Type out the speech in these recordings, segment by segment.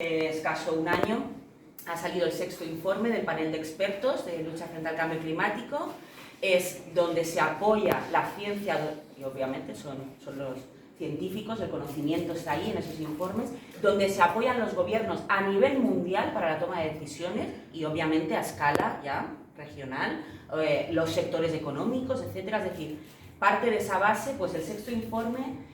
Escaso un año ha salido el 6º informe del panel de expertos de lucha frente al cambio climático. Es donde se apoya la ciencia, y obviamente son los científicos, el conocimiento está ahí en esos informes, donde se apoyan los gobiernos a nivel mundial para la toma de decisiones y obviamente a escala ya regional, los sectores económicos, etcétera. Es decir, parte de esa base, pues el 6º informe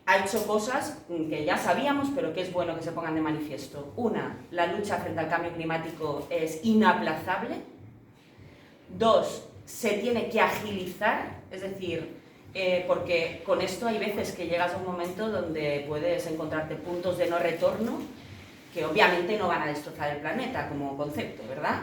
ha hecho cosas que ya sabíamos, pero que es bueno que se pongan de manifiesto. Una, la lucha frente al cambio climático es inaplazable. Dos, se tiene que agilizar, es decir, porque con esto hay veces que llegas a un momento donde puedes encontrarte puntos de no retorno que obviamente no van a destrozar el planeta como concepto, ¿verdad?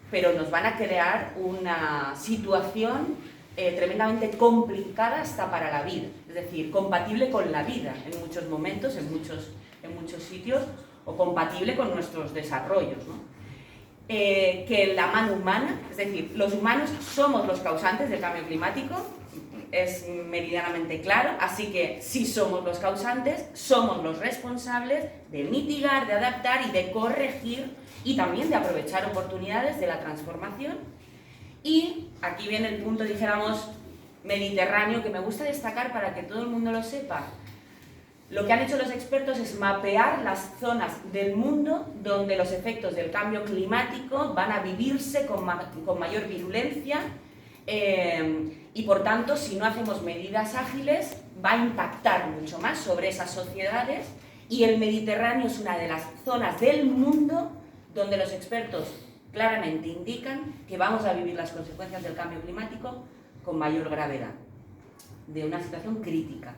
Pero nos van a crear una situación tremendamente complicada hasta para la vida, es decir, compatible con la vida en muchos momentos, en muchos sitios, o compatible con nuestros desarrollos, ¿no? Que la mano humana, es decir, los humanos somos los causantes del cambio climático, es meridianamente claro, así que si somos los causantes, somos los responsables de mitigar, de adaptar y de corregir y también de aprovechar oportunidades de la transformación. Y aquí viene el punto, dijéramos, mediterráneo, que me gusta destacar para que todo el mundo lo sepa. Lo que han hecho los expertos es mapear las zonas del mundo donde los efectos del cambio climático van a vivirse con mayor virulencia y, por tanto, si no hacemos medidas ágiles, va a impactar mucho más sobre esas sociedades, y el Mediterráneo es una de las zonas del mundo donde los expertos claramente indican que vamos a vivir las consecuencias del cambio climático con mayor gravedad, de una situación crítica.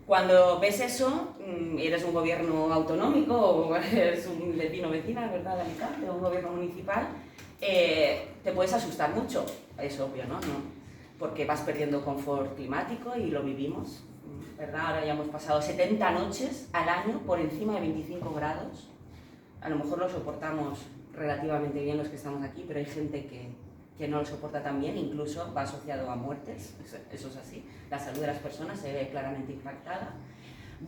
Cuando ves eso, eres un gobierno autonómico o eres un vecino o vecina, ¿verdad?, de Alicante, o un gobierno municipal, te puedes asustar mucho, es obvio, ¿no? Porque vas perdiendo confort climático y lo vivimos, ¿verdad? Ahora ya hemos pasado 70 noches al año por encima de 25 grados, a lo mejor lo soportamos relativamente bien los que estamos aquí, pero hay gente que no lo soporta tan bien, incluso va asociado a muertes, eso es así, la salud de las personas se ve claramente impactada,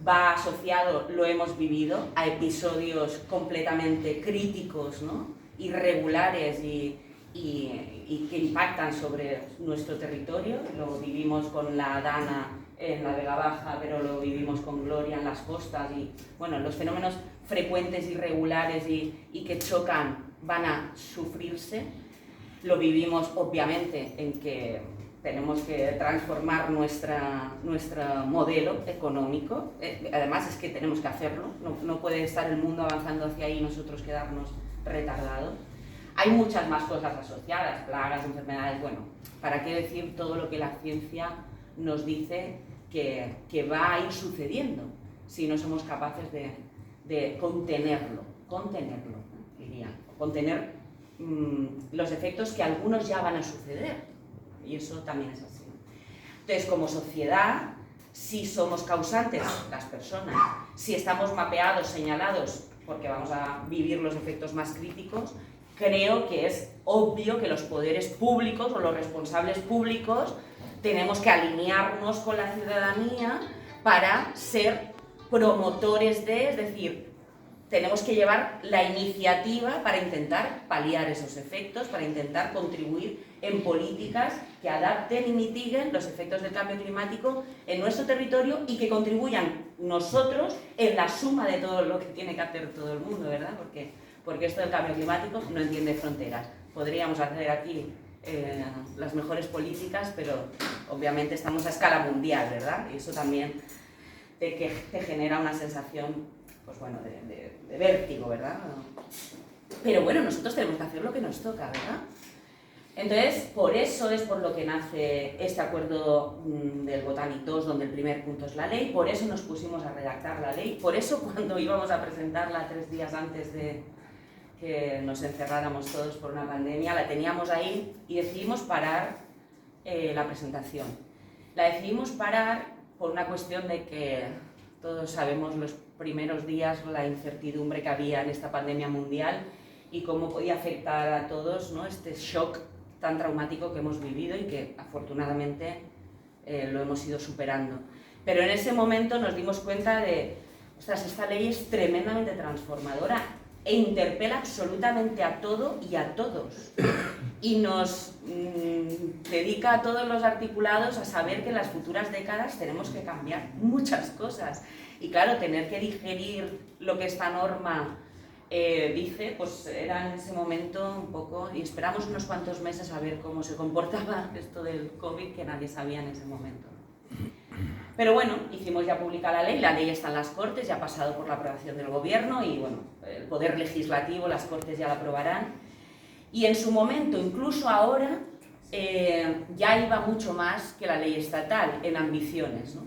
va asociado, lo hemos vivido, a episodios completamente críticos, ¿no?, irregulares y que impactan sobre nuestro territorio. Lo vivimos con la Dana en la Vega Baja, pero lo vivimos con Gloria en las costas, y bueno, los fenómenos frecuentes, irregulares y que chocan van a sufrirse. Lo vivimos obviamente en que tenemos que transformar nuestro modelo económico, además es que tenemos que hacerlo, no puede estar el mundo avanzando hacia ahí y nosotros quedarnos retardados. Hay muchas más cosas asociadas, plagas, enfermedades, bueno, ¿para qué decir todo lo que la ciencia nos dice que va a ir sucediendo si no somos capaces de contenerlo, diría, contener los efectos que algunos ya van a suceder, y eso también es así. Entonces, como sociedad, si somos causantes, las personas, si estamos mapeados, señalados, porque vamos a vivir los efectos más críticos, creo que es obvio que los poderes públicos o los responsables públicos tenemos que alinearnos con la ciudadanía para ser promotores es decir, tenemos que llevar la iniciativa para intentar paliar esos efectos, para intentar contribuir en políticas que adapten y mitiguen los efectos del cambio climático en nuestro territorio y que contribuyan nosotros en la suma de todo lo que tiene que hacer todo el mundo, ¿verdad? Porque esto del cambio climático no entiende fronteras. Podríamos hacer aquí las mejores políticas, pero obviamente estamos a escala mundial, ¿verdad? Y eso también te genera una sensación, pues bueno, de vértigo, ¿verdad? Pero bueno, nosotros tenemos que hacer lo que nos toca, ¿verdad? Entonces, por eso es por lo que nace este acuerdo del Botánic 2, donde el primer punto es la ley, por eso nos pusimos a redactar la ley, por eso cuando íbamos a presentarla 3 días antes de que nos encerráramos todos por una pandemia, la teníamos ahí y decidimos parar la presentación. La decidimos parar por una cuestión de que todos sabemos los primeros días la incertidumbre que había en esta pandemia mundial y cómo podía afectar a todos, ¿no?, este shock tan traumático que hemos vivido y que afortunadamente lo hemos ido superando. Pero en ese momento nos dimos cuenta de ostras, esta ley es tremendamente transformadora e interpela absolutamente a todo y a todos. Y nos dedica a todos los articulados a saber que en las futuras décadas tenemos que cambiar muchas cosas. Y claro, tener que digerir lo que esta norma dice, pues era en ese momento un poco... Y esperamos unos cuantos meses a ver cómo se comportaba esto del COVID, que nadie sabía en ese momento. Pero bueno, hicimos ya pública la ley está en las Cortes, ya ha pasado por la aprobación del Gobierno y bueno, el Poder Legislativo, las Cortes ya la aprobarán. Y en su momento, incluso ahora, ya iba mucho más que la ley estatal en ambiciones, ¿no?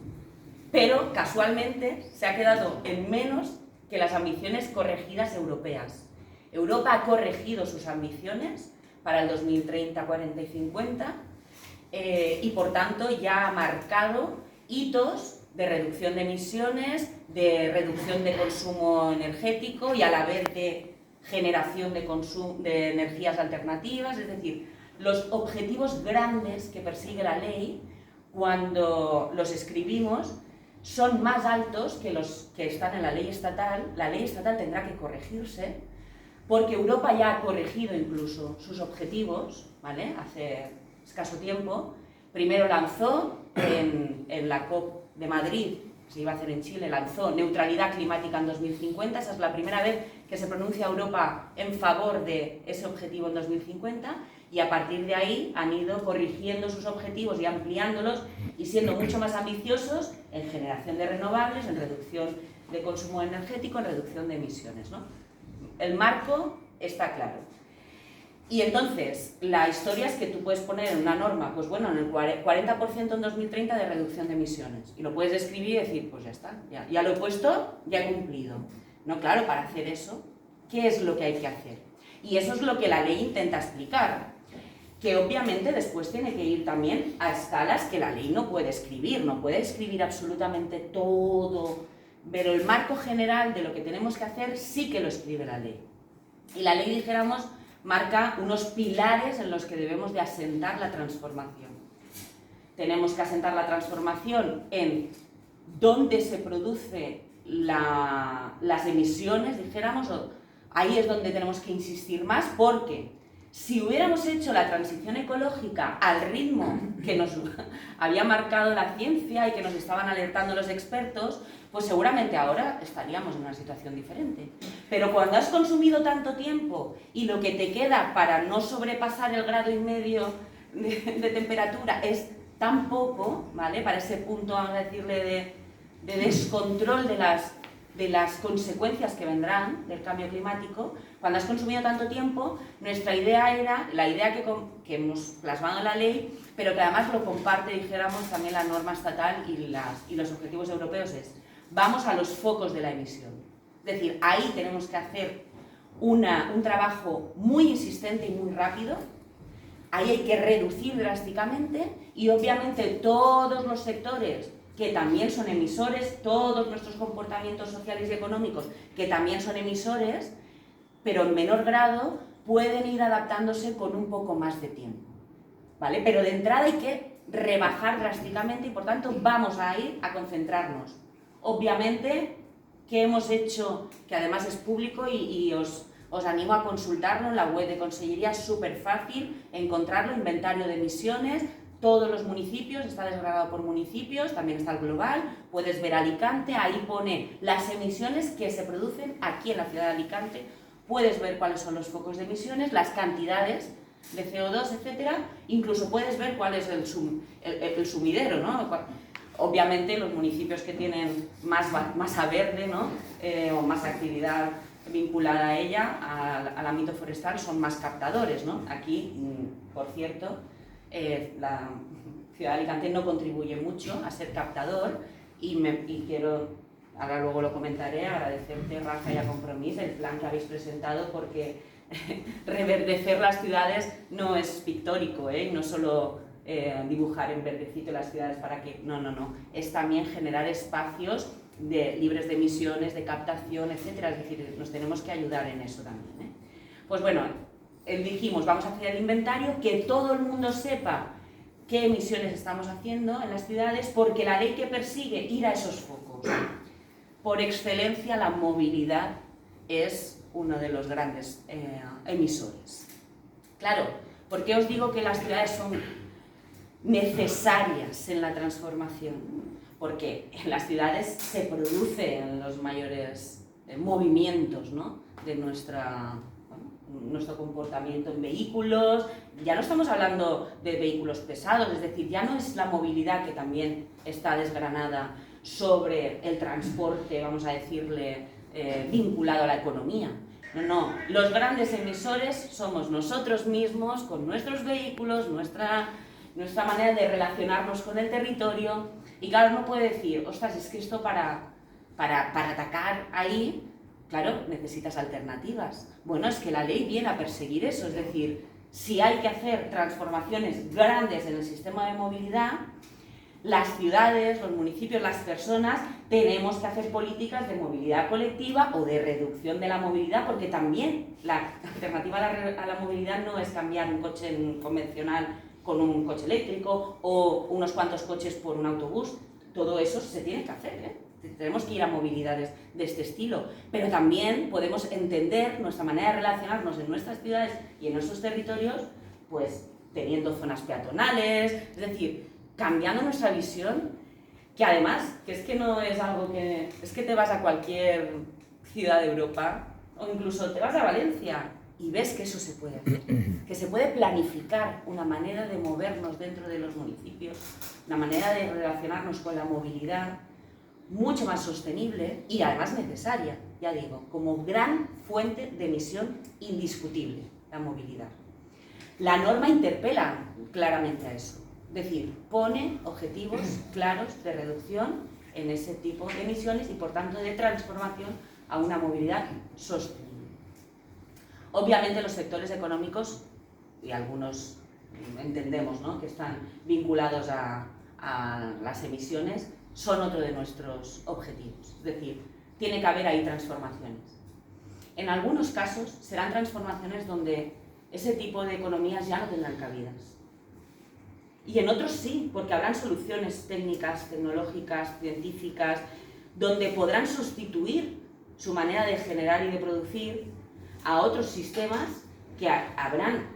Pero casualmente se ha quedado en menos que las ambiciones corregidas europeas. Europa ha corregido sus ambiciones para el 2030, 40 y 50 y por tanto ya ha marcado hitos de reducción de emisiones, de reducción de consumo energético y a la vez de generación de energías alternativas, es decir, los objetivos grandes que persigue la ley, cuando los escribimos, son más altos que los que están en la ley estatal. La ley estatal tendrá que corregirse, porque Europa ya ha corregido incluso sus objetivos, ¿vale? Hace escaso tiempo. Primero lanzó en la COP de Madrid, que se iba a hacer en Chile, lanzó neutralidad climática en 2050, esa es la primera vez que se pronuncia Europa en favor de ese objetivo en 2050, y a partir de ahí han ido corrigiendo sus objetivos y ampliándolos y siendo mucho más ambiciosos en generación de renovables, en reducción de consumo energético, en reducción de emisiones, ¿no? El marco está claro. Y entonces, la historia es que tú puedes poner en una norma, pues bueno, en el 40% en 2030 de reducción de emisiones. Y lo puedes escribir y decir, pues ya está, ya lo he puesto, ya he cumplido. No, claro, para hacer eso, ¿qué es lo que hay que hacer? Y eso es lo que la ley intenta explicar. Que obviamente después tiene que ir también a escalas que la ley no puede escribir absolutamente todo, pero el marco general de lo que tenemos que hacer sí que lo escribe la ley. Y la ley, dijéramos, marca unos pilares en los que debemos de asentar la transformación. Tenemos que asentar la transformación en dónde se producen las emisiones, dijéramos, ahí es donde tenemos que insistir más, porque si hubiéramos hecho la transición ecológica al ritmo que nos había marcado la ciencia y que nos estaban alertando los expertos, pues seguramente ahora estaríamos en una situación diferente. Pero cuando has consumido tanto tiempo y lo que te queda para no sobrepasar el 1,5 grados de temperatura es tan poco, ¿vale? Para ese punto, vamos a decirle, de descontrol de las consecuencias que vendrán del cambio climático, cuando has consumido tanto tiempo, nuestra idea era, la idea que hemos plasmado en la ley, pero que además lo comparte, dijéramos, también la norma estatal y los objetivos europeos, es vamos a los focos de la emisión. Es decir, ahí tenemos que hacer un trabajo muy insistente y muy rápido, ahí hay que reducir drásticamente y obviamente todos los sectores que también son emisores, todos nuestros comportamientos sociales y económicos que también son emisores, pero en menor grado, pueden ir adaptándose con un poco más de tiempo, ¿vale? Pero de entrada hay que rebajar drásticamente y por tanto vamos a ir a concentrarnos. Obviamente, ¿qué hemos hecho? Que además es público y os animo a consultarlo en la web de Consellería, es súper fácil encontrarlo, inventario de emisiones, todos los municipios, está desgranado por municipios, también está el global, puedes ver Alicante, ahí pone las emisiones que se producen aquí en la ciudad de Alicante, puedes ver cuáles son los focos de emisiones, las cantidades de CO2, etcétera, incluso puedes ver cuál es el sumidero, ¿no? Obviamente los municipios que tienen más masa verde, ¿no? O más actividad vinculada a ella, al ámbito forestal, son más captadores, ¿no? Aquí, por cierto, la ciudad de Alicante no contribuye mucho a ser captador y quiero, ahora luego lo comentaré, agradecerte, Rafa, y a Compromís el plan que habéis presentado, porque reverdecer las ciudades no es pictórico, no solo dibujar en verdecito las ciudades para que... No, es también generar espacios libres de emisiones, de captación, etcétera. Es decir, nos tenemos que ayudar en eso también, Pues bueno, dijimos, vamos a hacer el inventario, que todo el mundo sepa qué emisiones estamos haciendo en las ciudades, porque la ley que persigue ir a esos focos. por excelencia la movilidad es uno de los grandes emisores. Claro, ¿por qué os digo que las ciudades son necesarias en la transformación? Porque en las ciudades se producen los mayores movimientos, ¿no?, de nuestro comportamiento en vehículos. Ya no estamos hablando de vehículos pesados, es decir, ya no es la movilidad que también está desgranada sobre el transporte, vamos a decirle, vinculado a la economía. No, los grandes emisores somos nosotros mismos, con nuestros vehículos, nuestra manera de relacionarnos con el territorio. Y claro, uno puede decir, ostras, es que esto para atacar ahí, claro, necesitas alternativas. Bueno, es que la ley viene a perseguir eso, es decir, si hay que hacer transformaciones grandes en el sistema de movilidad, las ciudades, los municipios, las personas, tenemos que hacer políticas de movilidad colectiva o de reducción de la movilidad, porque también la alternativa a la movilidad no es cambiar un coche convencional con un coche eléctrico o unos cuantos coches por un autobús. Todo eso se tiene que hacer, ¿eh? Tenemos que ir a movilidades de este estilo, pero también podemos entender nuestra manera de relacionarnos en nuestras ciudades y en nuestros territorios, pues teniendo zonas peatonales, es decir, cambiando nuestra visión, que además, que es que no es algo que... es que te vas a cualquier ciudad de Europa, o incluso te vas a Valencia, y ves que eso se puede hacer, que se puede planificar una manera de movernos dentro de los municipios, una manera de relacionarnos con la movilidad, mucho más sostenible y además necesaria, ya digo, como gran fuente de emisión indiscutible, la movilidad. La norma interpela claramente a eso. Es decir, pone objetivos claros de reducción en ese tipo de emisiones y, por tanto, de transformación a una movilidad sostenible. Obviamente, los sectores económicos, y algunos entendemos, ¿no?, que están vinculados a las emisiones, son otro de nuestros objetivos. Es decir, tiene que haber ahí transformaciones. En algunos casos serán transformaciones donde ese tipo de economías ya no tendrán cabidas. Y en otros sí, porque habrán soluciones técnicas, tecnológicas, científicas, donde podrán sustituir su manera de generar y de producir a otros sistemas que habrán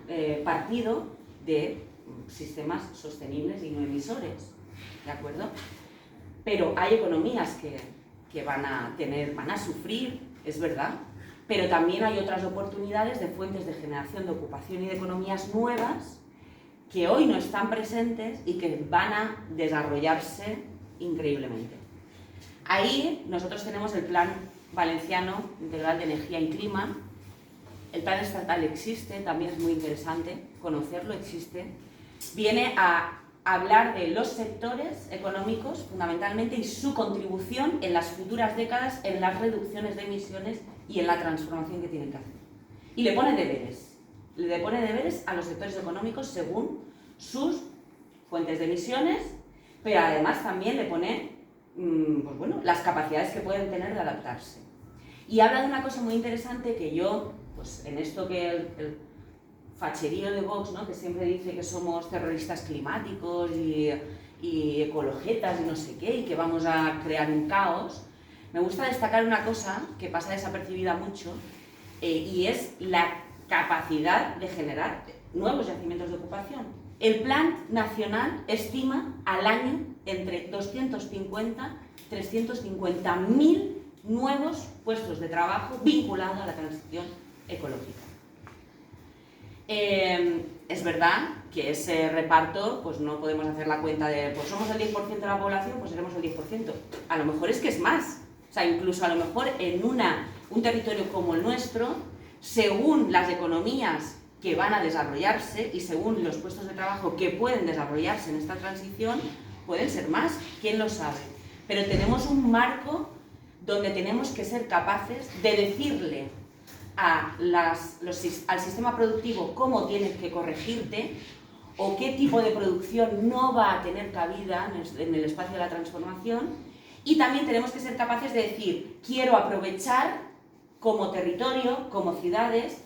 partido de sistemas sostenibles y no emisores, ¿de acuerdo? Pero hay economías que van a sufrir, es verdad, pero también hay otras oportunidades de fuentes de generación de ocupación y de economías nuevas que hoy no están presentes y que van a desarrollarse increíblemente. Ahí nosotros tenemos el Plan Valenciano Integral de Energía y Clima. El plan estatal existe, también es muy interesante conocerlo, existe. Viene a hablar de los sectores económicos, fundamentalmente, y su contribución en las futuras décadas en las reducciones de emisiones y en la transformación que tienen que hacer. Y le pone deberes a los sectores económicos según sus fuentes de emisiones, pero además también le pone pues bueno, las capacidades que pueden tener de adaptarse. Y habla de una cosa muy interesante que yo, pues en esto que el facherío de Vox, ¿no?, que siempre dice que somos terroristas climáticos y ecologetas y no sé qué, y que vamos a crear un caos, me gusta destacar una cosa que pasa desapercibida mucho, y es la capacidad de generar nuevos yacimientos de ocupación. El Plan Nacional estima al año entre 250 y 350.000 nuevos puestos de trabajo vinculados a la transición ecológica. Es verdad que ese reparto, pues no podemos hacer la cuenta de, pues somos el 10% de la población, pues seremos el 10%. A lo mejor es que es más. O sea, incluso a lo mejor en un territorio como el nuestro, según las economías que van a desarrollarse y según los puestos de trabajo que pueden desarrollarse en esta transición, pueden ser más, quién lo sabe. Pero tenemos un marco donde tenemos que ser capaces de decirle al sistema productivo cómo tienes que corregirte o qué tipo de producción no va a tener cabida en el espacio de la transformación, y también tenemos que ser capaces de decir, quiero aprovechar como territorio, como ciudades,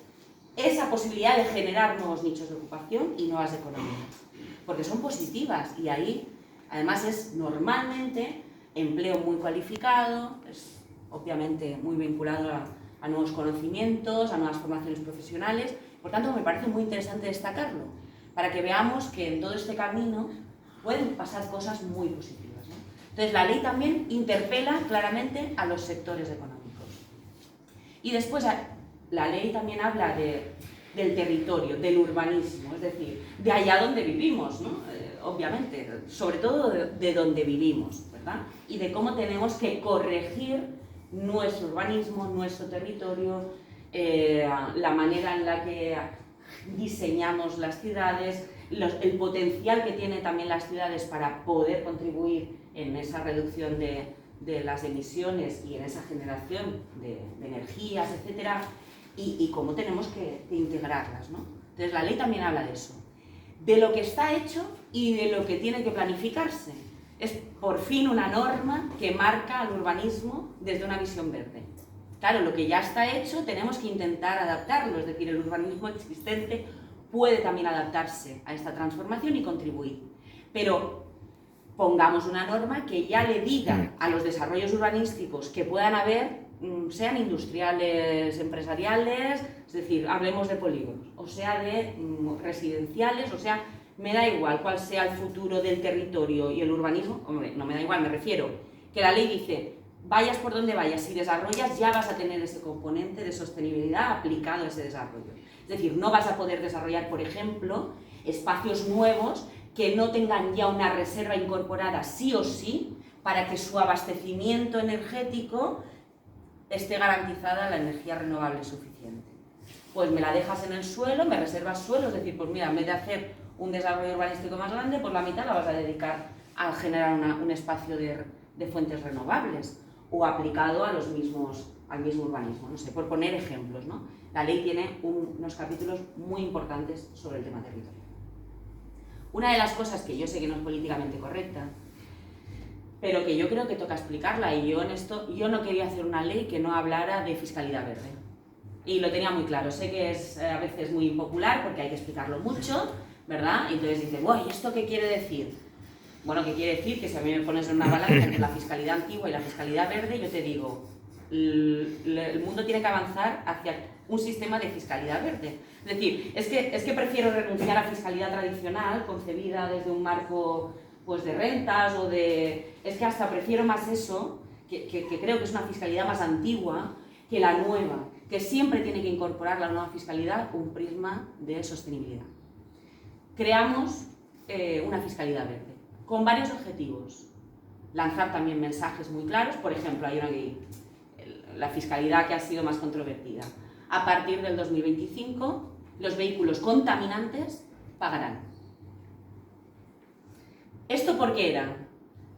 esa posibilidad de generar nuevos nichos de ocupación y nuevas economías, porque son positivas y ahí además es normalmente empleo muy cualificado, es obviamente muy vinculado a nuevos conocimientos, a nuevas formaciones profesionales. Por tanto, me parece muy interesante destacarlo, para que veamos que en todo este camino pueden pasar cosas muy positivas, ¿no? Entonces, la ley también interpela claramente a los sectores económicos. Y después, la ley también habla del territorio, del urbanismo, es decir, de allá donde vivimos, ¿no? Obviamente, sobre todo de donde vivimos, ¿verdad? Y de cómo tenemos que corregir nuestro urbanismo, nuestro territorio, la manera en la que diseñamos las ciudades, el potencial que tienen también las ciudades para poder contribuir en esa reducción de las emisiones y en esa generación de energías, etcétera, y cómo tenemos que integrarlas, ¿no? Entonces, la ley también habla de eso, de lo que está hecho y de lo que tiene que planificarse. Es por fin una norma que marca al urbanismo desde una visión verde. Claro, lo que ya está hecho tenemos que intentar adaptarlo, es decir, el urbanismo existente puede también adaptarse a esta transformación y contribuir. Pero pongamos una norma que ya le diga a los desarrollos urbanísticos que puedan haber, sean industriales, empresariales, es decir, hablemos de polígonos, o sea de residenciales, o sea, me da igual cuál sea el futuro del territorio y el urbanismo, hombre, no me da igual, me refiero que la ley dice, vayas por donde vayas, si desarrollas ya vas a tener ese componente de sostenibilidad aplicado a ese desarrollo. Es decir, no vas a poder desarrollar, por ejemplo, espacios nuevos que no tengan ya una reserva incorporada sí o sí para que su abastecimiento energético esté garantizada la energía renovable suficiente. Pues me la dejas en el suelo, me reservas suelo, es decir, pues mira, en vez de hacer un desarrollo urbanístico más grande, pues la mitad la vas a dedicar a generar un espacio de fuentes renovables o aplicado a al mismo urbanismo, no sé, por poner ejemplos, ¿no? La ley tiene unos capítulos muy importantes sobre el tema territorial. Una de las cosas que yo sé que no es políticamente correcta, pero que yo creo que toca explicarla, y yo en esto, yo no quería hacer una ley que no hablara de fiscalidad verde. Y lo tenía muy claro, sé que es a veces muy impopular porque hay que explicarlo mucho, ¿verdad? Y entonces dice, bueno, ¿y esto qué quiere decir? Bueno, ¿qué quiere decir? Que si a mí me pones en una balanza entre la fiscalidad antigua y la fiscalidad verde, yo te digo, el mundo tiene que avanzar hacia un sistema de fiscalidad verde. Es decir, es que prefiero renunciar a fiscalidad tradicional, concebida desde un marco pues, de rentas o de... Es que hasta prefiero más eso, que creo que es una fiscalidad más antigua, que la nueva, que siempre tiene que incorporar la nueva fiscalidad un prisma de sostenibilidad. Creamos una fiscalidad verde, con varios objetivos. Lanzar también mensajes muy claros, por ejemplo, hay una que la fiscalidad que ha sido más controvertida. A partir del 2025, los vehículos contaminantes pagarán. ¿Esto por qué era?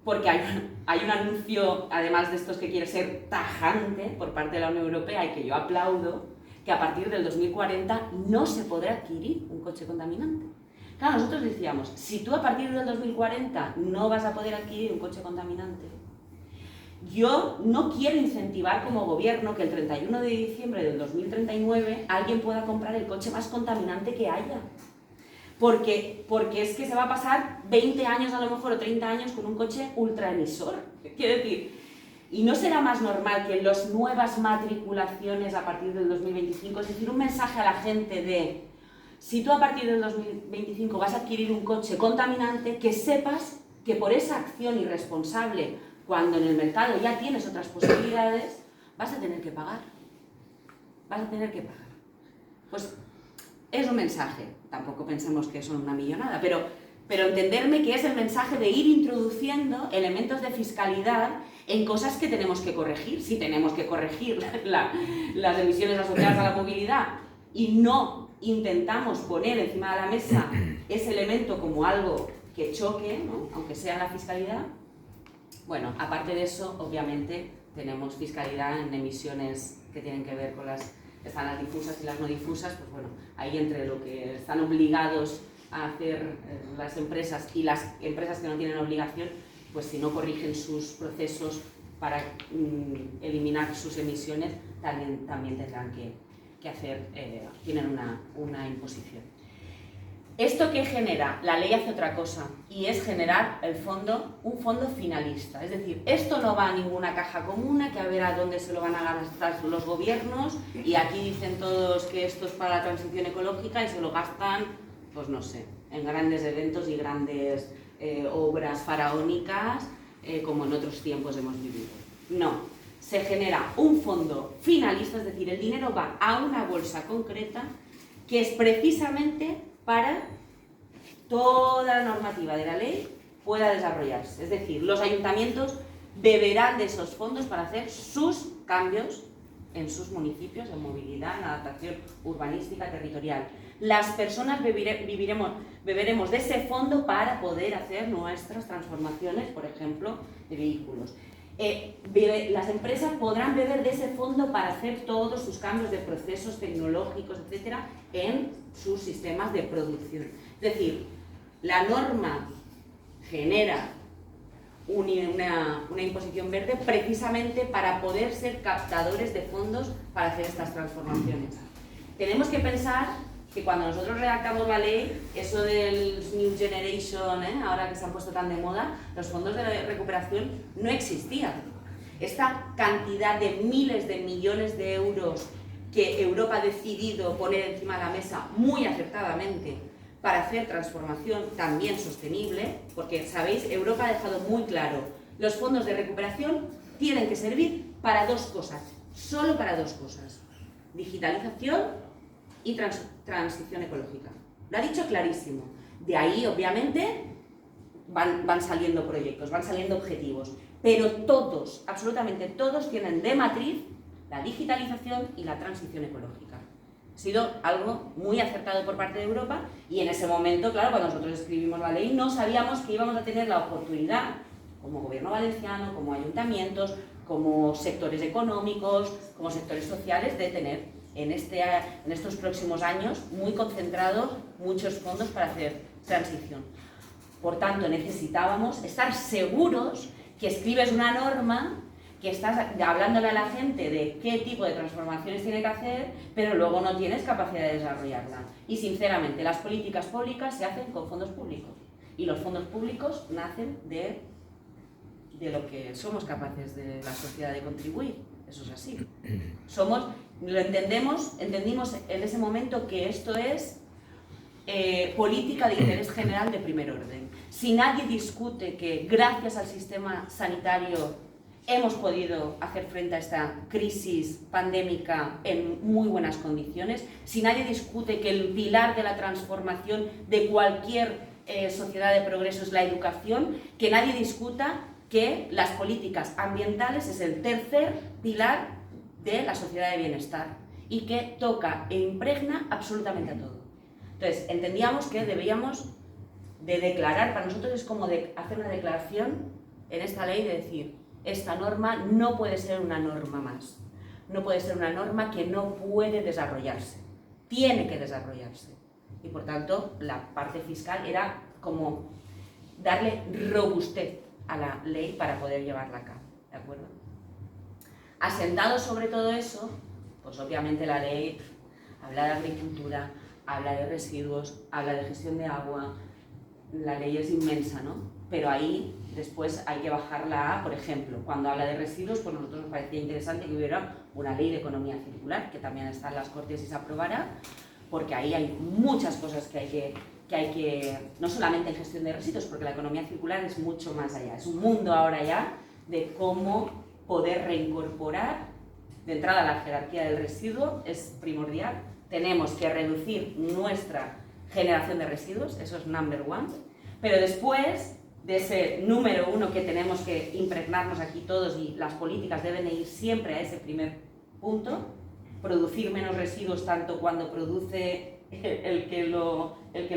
Porque hay un anuncio, además de estos que quiere ser tajante por parte de la Unión Europea y que yo aplaudo, que a partir del 2040 no se podrá adquirir un coche contaminante. Claro, nosotros decíamos, si tú a partir del 2040 no vas a poder adquirir un coche contaminante, yo no quiero incentivar como gobierno que el 31 de diciembre del 2039 alguien pueda comprar el coche más contaminante que haya. Porque es que se va a pasar 20 años a lo mejor o 30 años con un coche ultraemisor. Quiero decir, y no será más normal que en las nuevas matriculaciones a partir del 2025, es decir, un mensaje a la gente de si tú a partir del 2025 vas a adquirir un coche contaminante, que sepas que por esa acción irresponsable, cuando en el mercado ya tienes otras posibilidades, vas a tener que pagar. Vas a tener que pagar. Pues es un mensaje, tampoco pensemos que son una millonada, pero entenderme que es el mensaje de ir introduciendo elementos de fiscalidad en cosas que tenemos que corregir. Si tenemos que corregir las emisiones asociadas a la movilidad y no intentamos poner encima de la mesa ese elemento como algo que choque, ¿no? Aunque sea la fiscalidad, bueno, aparte de eso, obviamente, tenemos fiscalidad en emisiones que tienen que ver con están las difusas y las no difusas, pues bueno, ahí entre lo que están obligados a hacer las empresas y las empresas que no tienen obligación, pues si no corrigen sus procesos para eliminar sus emisiones, también tendrán que hacer, tienen una imposición. ¿Esto qué genera? La ley hace otra cosa, y es generar un fondo finalista. Es decir, esto no va a ninguna caja común, que a ver a dónde se lo van a gastar los gobiernos, y aquí dicen todos que esto es para la transición ecológica y se lo gastan, pues no sé, en grandes eventos y grandes obras faraónicas, como en otros tiempos hemos vivido. No, se genera un fondo finalista, es decir, el dinero va a una bolsa concreta que es precisamente para toda la normativa de la ley pueda desarrollarse. Es decir, los ayuntamientos beberán de esos fondos para hacer sus cambios en sus municipios, en movilidad, en adaptación urbanística, territorial. Las personas beberemos de ese fondo para poder hacer nuestras transformaciones, por ejemplo, de vehículos. Las empresas podrán beber de ese fondo para hacer todos sus cambios de procesos tecnológicos, etcétera, en sus sistemas de producción. Es decir, la norma genera una imposición verde precisamente para poder ser captadores de fondos para hacer estas transformaciones. Tenemos que pensar que cuando nosotros redactamos la ley, eso del New Generation, ahora que se han puesto tan de moda, los fondos de recuperación no existían. Esta cantidad de miles de millones de euros que Europa ha decidido poner encima de la mesa muy acertadamente para hacer transformación también sostenible, porque, sabéis, Europa ha dejado muy claro, los fondos de recuperación tienen que servir para dos cosas, solo para dos cosas: digitalización y transición ecológica. Lo ha dicho clarísimo. De ahí, obviamente, van saliendo proyectos, van saliendo objetivos, pero todos, absolutamente todos, tienen de matriz la digitalización y la transición ecológica. Ha sido algo muy acertado por parte de Europa, y en ese momento, claro, cuando nosotros escribimos la ley, no sabíamos que íbamos a tener la oportunidad, como gobierno valenciano, como ayuntamientos, como sectores económicos, como sectores sociales, de tener en estos próximos años muy concentrados muchos fondos para hacer transición. Por tanto, necesitábamos estar seguros que escribes una norma, que estás hablándole a la gente de qué tipo de transformaciones tiene que hacer, pero luego no tienes capacidad de desarrollarla. Y sinceramente, las políticas públicas se hacen con fondos públicos, y los fondos públicos nacen de lo que somos capaces de la sociedad de contribuir. Eso es así. Entendimos en ese momento que esto es política de interés general de primer orden. Si nadie discute que gracias al sistema sanitario hemos podido hacer frente a esta crisis pandémica en muy buenas condiciones, si nadie discute que el pilar de la transformación de cualquier sociedad de progreso es la educación, que nadie discuta que las políticas ambientales es el tercer pilar de la sociedad de bienestar y que toca e impregna absolutamente a todo. Entonces, entendíamos que debíamos de declarar, para nosotros es como hacer una declaración en esta ley de decir, esta norma no puede ser una norma más, no puede ser una norma que no puede desarrollarse, tiene que desarrollarse. Y por tanto, la parte fiscal era como darle robustez a la ley para poder llevarla a cabo, ¿de acuerdo? Asentado sobre todo eso, pues obviamente la ley habla de agricultura, habla de residuos, habla de gestión de agua, la ley es inmensa, ¿no? Pero ahí después hay que bajarla a, por ejemplo, cuando habla de residuos, pues a nosotros nos parecía interesante que hubiera una ley de economía circular, que también está en las Cortes y se aprobará, porque ahí hay muchas cosas que hay que, no solamente en gestión de residuos, porque la economía circular es mucho más allá, es un mundo ahora ya de cómo poder reincorporar. De entrada, la jerarquía del residuo es primordial, tenemos que reducir nuestra generación de residuos, eso es number one, pero después de ese número uno que tenemos que impregnarnos aquí todos, y las políticas deben ir siempre a ese primer punto, producir menos residuos tanto cuando produce el que lo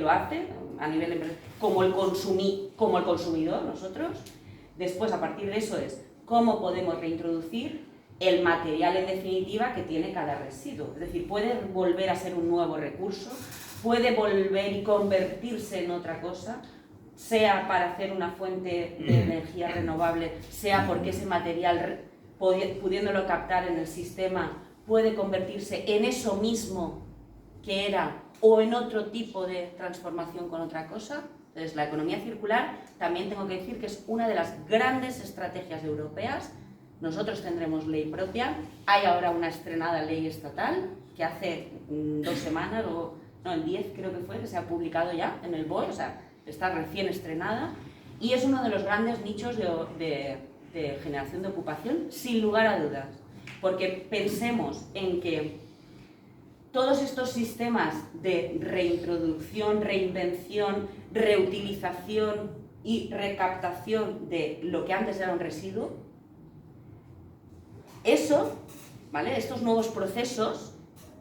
hace, a nivel empresarial, como el consumidor, nosotros. Después, a partir de eso, es cómo podemos reintroducir el material en definitiva que tiene cada residuo. Es decir, puede volver a ser un nuevo recurso, puede volver y convertirse en otra cosa, sea para hacer una fuente de energía renovable, sea porque ese material, pudiéndolo captar en el sistema, puede convertirse en eso mismo que era o en otro tipo de transformación con otra cosa. Entonces, la economía circular también tengo que decir que es una de las grandes estrategias europeas. Nosotros tendremos ley propia, hay ahora una estrenada ley estatal que hace 2 semanas, o no, el 10 creo que fue, que se ha publicado ya en el BOE, o sea, está recién estrenada, y es uno de los grandes nichos de generación de ocupación, sin lugar a dudas, porque pensemos en que todos estos sistemas de reintroducción, reinvención, reutilización y recaptación de lo que antes era un residuo, eso, ¿vale? Estos nuevos procesos,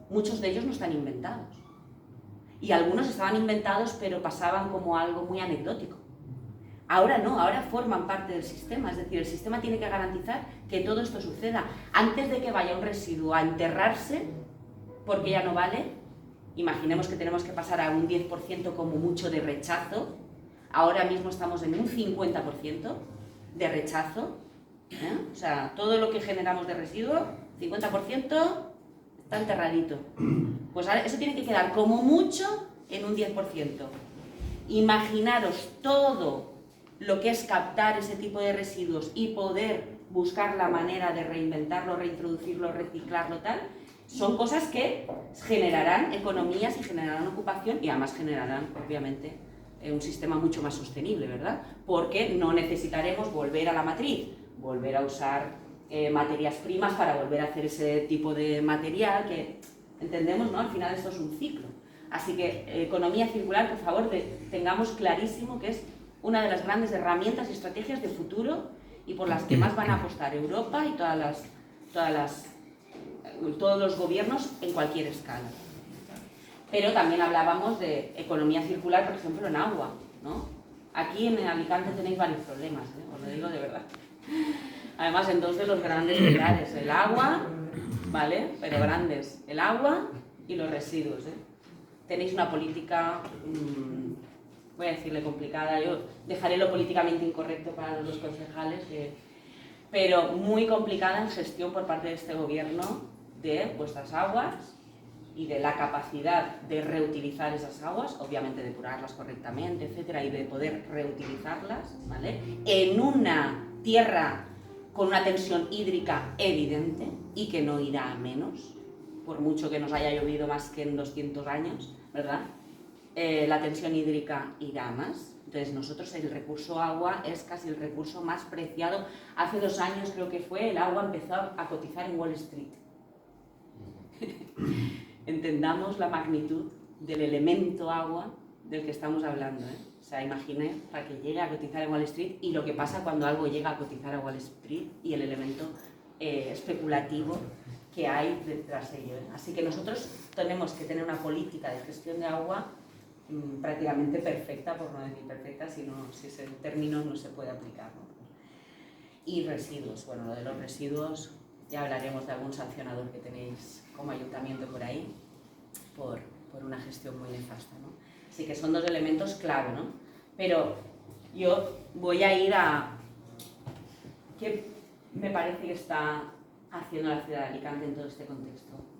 muchos de ellos no están inventados. Y algunos estaban inventados, pero pasaban como algo muy anecdótico. Ahora no, ahora forman parte del sistema, es decir, el sistema tiene que garantizar que todo esto suceda. Antes de que vaya un residuo a enterrarse, porque ya no vale, imaginemos que tenemos que pasar a un 10% como mucho de rechazo, ahora mismo estamos en un 50% de rechazo, o sea, todo lo que generamos de residuo, 50% está enterradito. Pues ahora eso tiene que quedar como mucho en un 10%. Imaginaros todo lo que es captar ese tipo de residuos y poder buscar la manera de reinventarlo, reintroducirlo, reciclarlo, tal. Son cosas que generarán economías y generarán ocupación y además generarán, obviamente, un sistema mucho más sostenible, ¿verdad? Porque no necesitaremos volver a la matriz, volver a usar materias primas para volver a hacer ese tipo de material que entendemos, ¿no? Al final esto es un ciclo. Así que economía circular, por favor, tengamos clarísimo que es una de las grandes herramientas y estrategias de futuro y por las que más van a apostar Europa y todos los gobiernos en cualquier escala. Pero también hablábamos de economía circular, por ejemplo, en agua, ¿no? Aquí en Alicante tenéis varios problemas, os lo digo de verdad. Además, en 2 de los grandes pilares, el agua, ¿vale? Pero grandes, el agua y los residuos, ¿eh? Tenéis una política, voy a decirle complicada, yo dejaré lo políticamente incorrecto para los concejales, pero muy complicada en gestión por parte de este gobierno de vuestras aguas y de la capacidad de reutilizar esas aguas, obviamente depurarlas correctamente, etcétera, y de poder reutilizarlas, ¿vale? En una tierra con una tensión hídrica evidente y que no irá a menos, por mucho que nos haya llovido más que en 200 años, ¿verdad? La tensión hídrica irá a más. Entonces nosotros el recurso agua es casi el recurso más preciado. Hace 2 años creo que fue, el agua empezó a cotizar en Wall Street. Entendamos la magnitud del elemento agua del que estamos hablando, ¿eh? O sea, imaginé para que llegue a cotizar en Wall Street y lo que pasa cuando algo llega a cotizar a Wall Street y el elemento especulativo que hay detrás de ello, ¿eh? Así que nosotros tenemos que tener una política de gestión de agua prácticamente perfecta, por no decir perfecta, si ese término no se puede aplicar, ¿no? Y residuos, bueno, lo de los residuos ya hablaremos de algún sancionador que tenéis como ayuntamiento por ahí, por una gestión muy nefasta, ¿no? Así que son 2 elementos clave, ¿no? Pero yo voy a ir a qué me parece que está haciendo la ciudad de Alicante en todo este contexto.